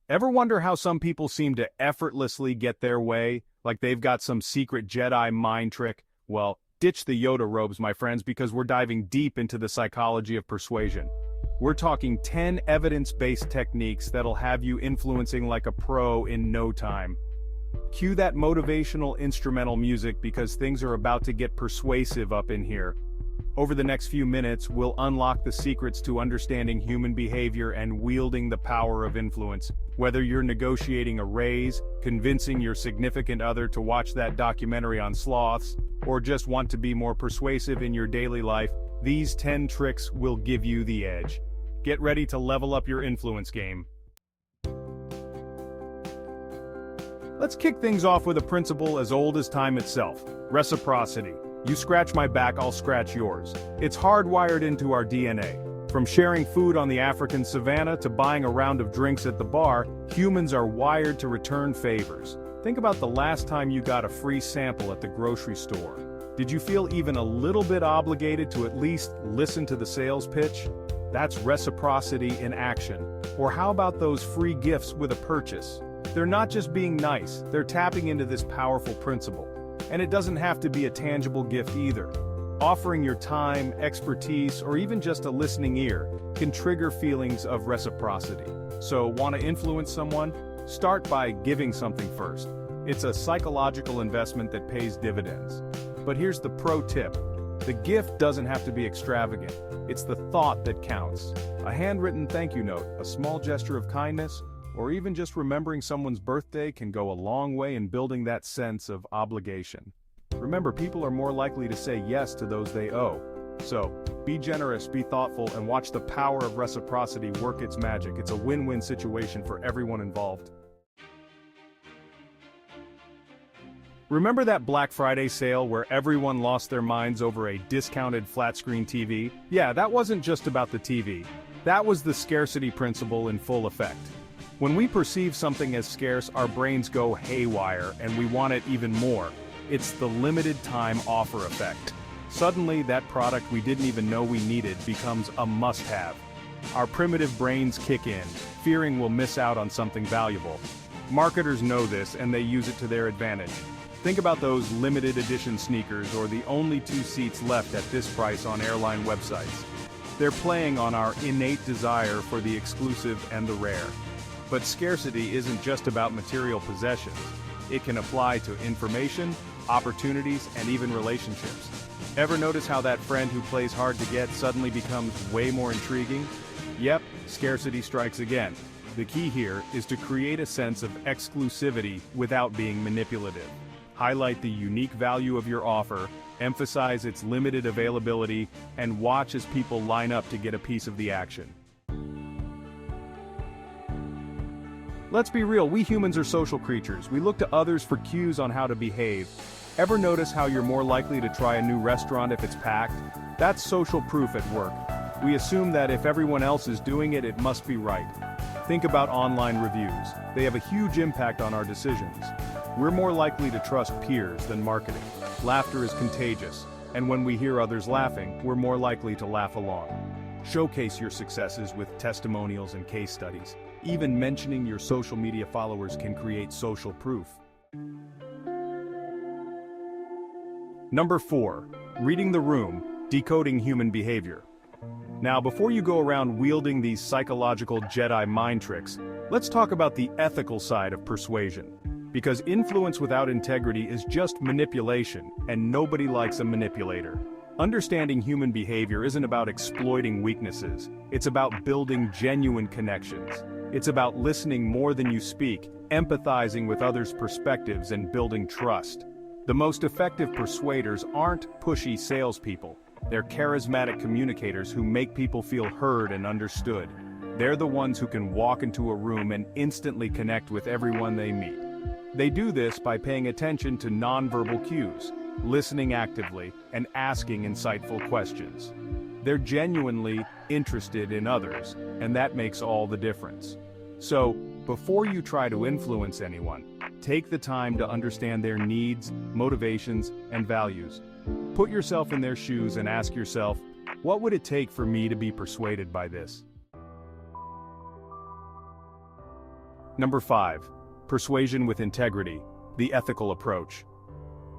Ever wonder how some people seem to effortlessly get their way, like they've got some secret Jedi mind trick? Well, ditch the Yoda robes, my friends, because we're diving deep into the psychology of persuasion. We're talking 10 evidence-based techniques that'll have you influencing like a pro in no time. Cue that motivational instrumental music because things are about to get persuasive up in here. Over the next few minutes, we'll unlock the secrets to understanding human behavior and wielding the power of influence. Whether you're negotiating a raise, convincing your significant other to watch that documentary on sloths, or just want to be more persuasive in your daily life, these 10 tricks will give you the edge. Get ready to level up your influence game. Let's kick things off with a principle as old as time itself: reciprocity. You scratch my back, I'll scratch yours. It's hardwired into our DNA. From sharing food on the African savanna to buying a round of drinks at the bar, humans are wired to return favors. Think about the last time you got a free sample at the grocery store. Did you feel even a little bit obligated to at least listen to the sales pitch? That's reciprocity in action. Or how about those free gifts with a purchase? They're not just being nice, they're tapping into this powerful principle. And it doesn't have to be a tangible gift either. Offering your time, expertise, or even just a listening ear can trigger feelings of reciprocity. So, want to influence someone? Start by giving something first. It's a psychological investment that pays dividends. But here's the pro tip. The gift doesn't have to be extravagant. It's the thought that counts. A handwritten thank you note, a small gesture of kindness, or even just remembering someone's birthday can go a long way in building that sense of obligation. Remember, people are more likely to say yes to those they owe. So, be generous, be thoughtful, and watch the power of reciprocity work its magic. It's a win-win situation for everyone involved. Remember that Black Friday sale where everyone lost their minds over a discounted flat-screen TV? Yeah, that wasn't just about the TV. That was the scarcity principle in full effect. When we perceive something as scarce, our brains go haywire and we want it even more. It's the limited time offer effect. Suddenly, that product we didn't even know we needed becomes a must-have. Our primitive brains kick in, fearing we'll miss out on something valuable. Marketers know this and they use it to their advantage. Think about those limited edition sneakers or the only 2 seats left at this price on airline websites. They're playing on our innate desire for the exclusive and the rare. But scarcity isn't just about material possessions. It can apply to information, opportunities, and even relationships. Ever notice how that friend who plays hard to get suddenly becomes way more intriguing? Yep, scarcity strikes again. The key here is to create a sense of exclusivity without being manipulative. Highlight the unique value of your offer, emphasize its limited availability, and watch as people line up to get a piece of the action. Let's be real, we humans are social creatures. We look to others for cues on how to behave. Ever notice how you're more likely to try a new restaurant if it's packed? That's social proof at work. We assume that if everyone else is doing it, it must be right. Think about online reviews. They have a huge impact on our decisions. We're more likely to trust peers than marketing. Laughter is contagious, and when we hear others laughing, we're more likely to laugh along. Showcase your successes with testimonials and case studies. Even mentioning your social media followers can create social proof. Number 4. Reading the room, decoding human behavior. Now, before you go around wielding these psychological Jedi mind tricks, let's talk about the ethical side of persuasion. Because influence without integrity is just manipulation, and nobody likes a manipulator. Understanding human behavior isn't about exploiting weaknesses. It's about building genuine connections. It's about listening more than you speak, empathizing with others' perspectives, and building trust. The most effective persuaders aren't pushy salespeople. They're charismatic communicators who make people feel heard and understood. They're the ones who can walk into a room and instantly connect with everyone they meet. They do this by paying attention to nonverbal cues, listening actively, and asking insightful questions. They're genuinely interested in others, and that makes all the difference. So, before you try to influence anyone, take the time to understand their needs, motivations, and values. Put yourself in their shoes and ask yourself, what would it take for me to be persuaded by this? Number 5. Persuasion with integrity, the ethical approach.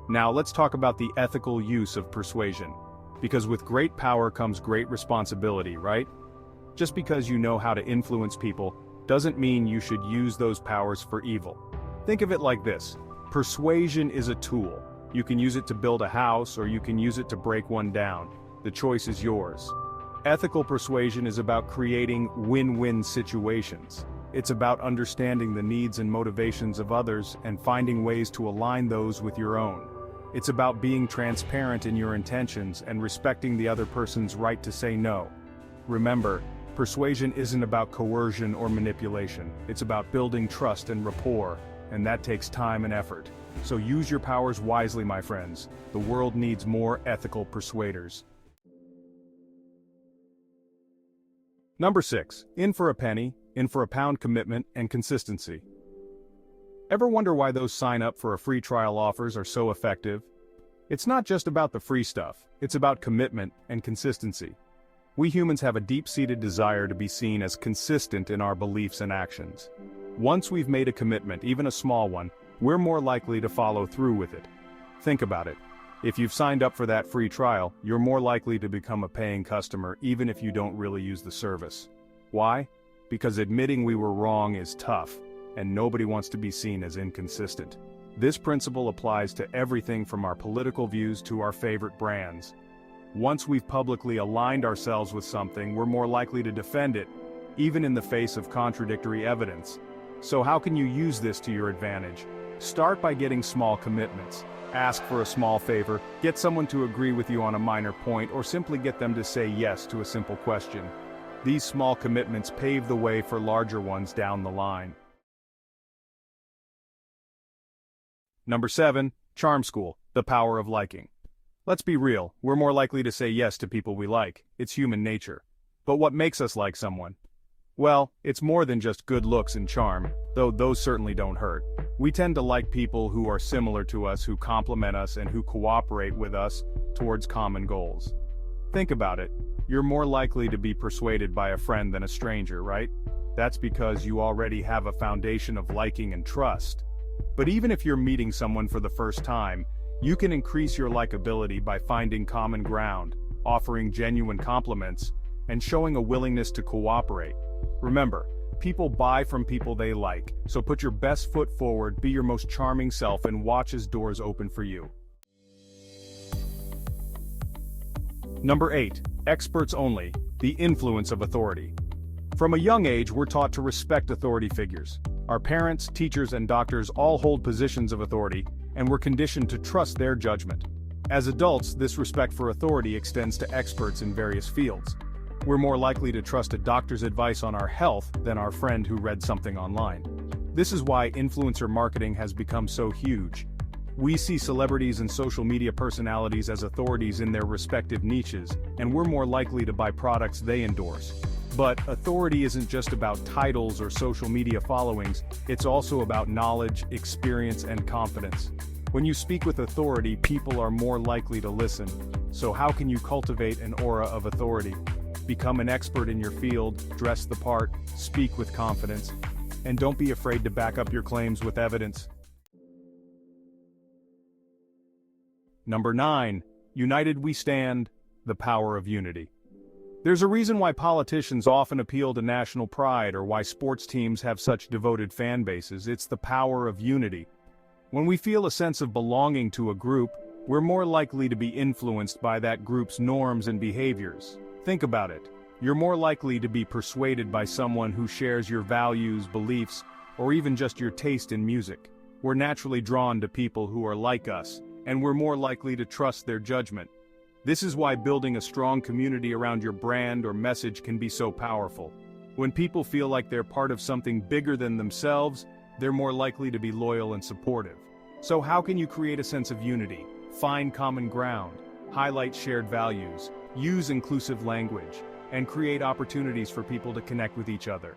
Now let's talk about the ethical use of persuasion. Because with great power comes great responsibility, right? Just because you know how to influence people doesn't mean you should use those powers for evil. Think of it like this. Persuasion is a tool. You can use it to build a house or you can use it to break one down. The choice is yours. Ethical persuasion is about creating win-win situations. It's about understanding the needs and motivations of others and finding ways to align those with your own. It's about being transparent in your intentions and respecting the other person's right to say no. Remember, persuasion isn't about coercion or manipulation. It's about building trust and rapport, and that takes time and effort. So use your powers wisely, my friends. The world needs more ethical persuaders. Number 6. In for a penny, in for a pound commitment and consistency. Ever wonder why those sign up for a free trial offers are so effective? It's not just about the free stuff, it's about commitment and consistency. We humans have a deep-seated desire to be seen as consistent in our beliefs and actions. Once we've made a commitment, even a small one, we're more likely to follow through with it. Think about it. If you've signed up for that free trial, you're more likely to become a paying customer even if you don't really use the service. Why? Because admitting we were wrong is tough, and nobody wants to be seen as inconsistent. This principle applies to everything from our political views to our favorite brands. Once we've publicly aligned ourselves with something, we're more likely to defend it, even in the face of contradictory evidence. So how can you use this to your advantage? Start by getting small commitments. Ask for a small favor, get someone to agree with you on a minor point, or simply get them to say yes to a simple question. These small commitments pave the way for larger ones down the line. Number 7. Charm School, the power of liking. Let's be real, we're more likely to say yes to people we like. It's human nature. But what makes us like someone? Well, it's more than just good looks and charm, though those certainly don't hurt. We tend to like people who are similar to us, who compliment us, and who cooperate with us towards common goals. Think about it. You're more likely to be persuaded by a friend than a stranger, right? That's because you already have a foundation of liking and trust. But even if you're meeting someone for the first time, you can increase your likability by finding common ground, offering genuine compliments, and showing a willingness to cooperate. Remember, people buy from people they like, so put your best foot forward, be your most charming self, and watch as doors open for you. Number 8. Experts only, the influence of authority. From a young age, we're taught to respect authority figures. Our parents, teachers, and doctors all hold positions of authority, and we're conditioned to trust their judgment. As adults, this respect for authority extends to experts in various fields. We're more likely to trust a doctor's advice on our health than our friend who read something online. This is why influencer marketing has become so huge. We see celebrities and social media personalities as authorities in their respective niches, and we're more likely to buy products they endorse. But authority isn't just about titles or social media followings, it's also about knowledge, experience, and confidence. When you speak with authority, people are more likely to listen. So how can you cultivate an aura of authority? Become an expert in your field, dress the part, speak with confidence, and don't be afraid to back up your claims with evidence. Number 9. United we stand, the power of unity. There's a reason why politicians often appeal to national pride or why sports teams have such devoted fan bases. It's the power of unity. When we feel a sense of belonging to a group, we're more likely to be influenced by that group's norms and behaviors. Think about it. You're more likely to be persuaded by someone who shares your values, beliefs, or even just your taste in music. We're naturally drawn to people who are like us, and we're more likely to trust their judgment. This is why building a strong community around your brand or message can be so powerful. When people feel like they're part of something bigger than themselves, they're more likely to be loyal and supportive. So how can you create a sense of unity? Find common ground, highlight shared values, use inclusive language, and create opportunities for people to connect with each other.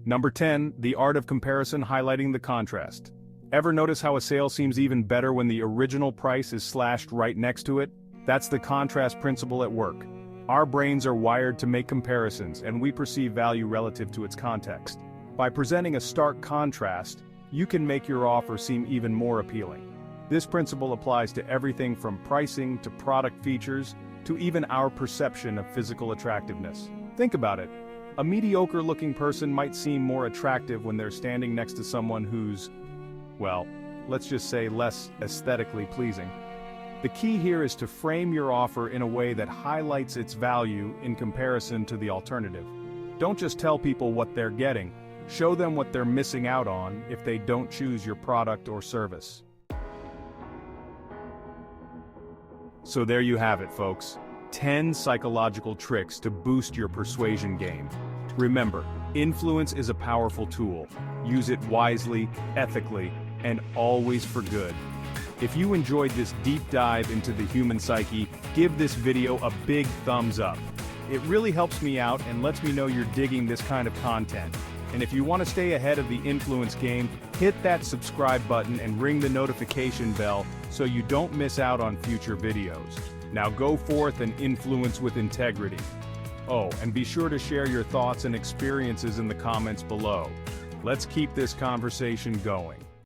Number 10. The art of comparison, highlighting the contrast. Ever notice how a sale seems even better when the original price is slashed right next to it? That's the contrast principle at work. Our brains are wired to make comparisons, and we perceive value relative to its context. By presenting a stark contrast, you can make your offer seem even more appealing. This principle applies to everything from pricing to product features to even our perception of physical attractiveness. Think about it. A mediocre-looking person might seem more attractive when they're standing next to someone who's, well, let's just say less aesthetically pleasing. The key here is to frame your offer in a way that highlights its value in comparison to the alternative. Don't just tell people what they're getting, show them what they're missing out on if they don't choose your product or service. So there you have it, folks. 10 psychological tricks to boost your persuasion game. Remember, influence is a powerful tool. Use it wisely, ethically, and always for good. If you enjoyed this deep dive into the human psyche, give this video a big thumbs up. It really helps me out and lets me know you're digging this kind of content. And if you want to stay ahead of the influence game, hit that subscribe button and ring the notification bell so you don't miss out on future videos. Now go forth and influence with integrity. Oh, and be sure to share your thoughts and experiences in the comments below. Let's keep this conversation going.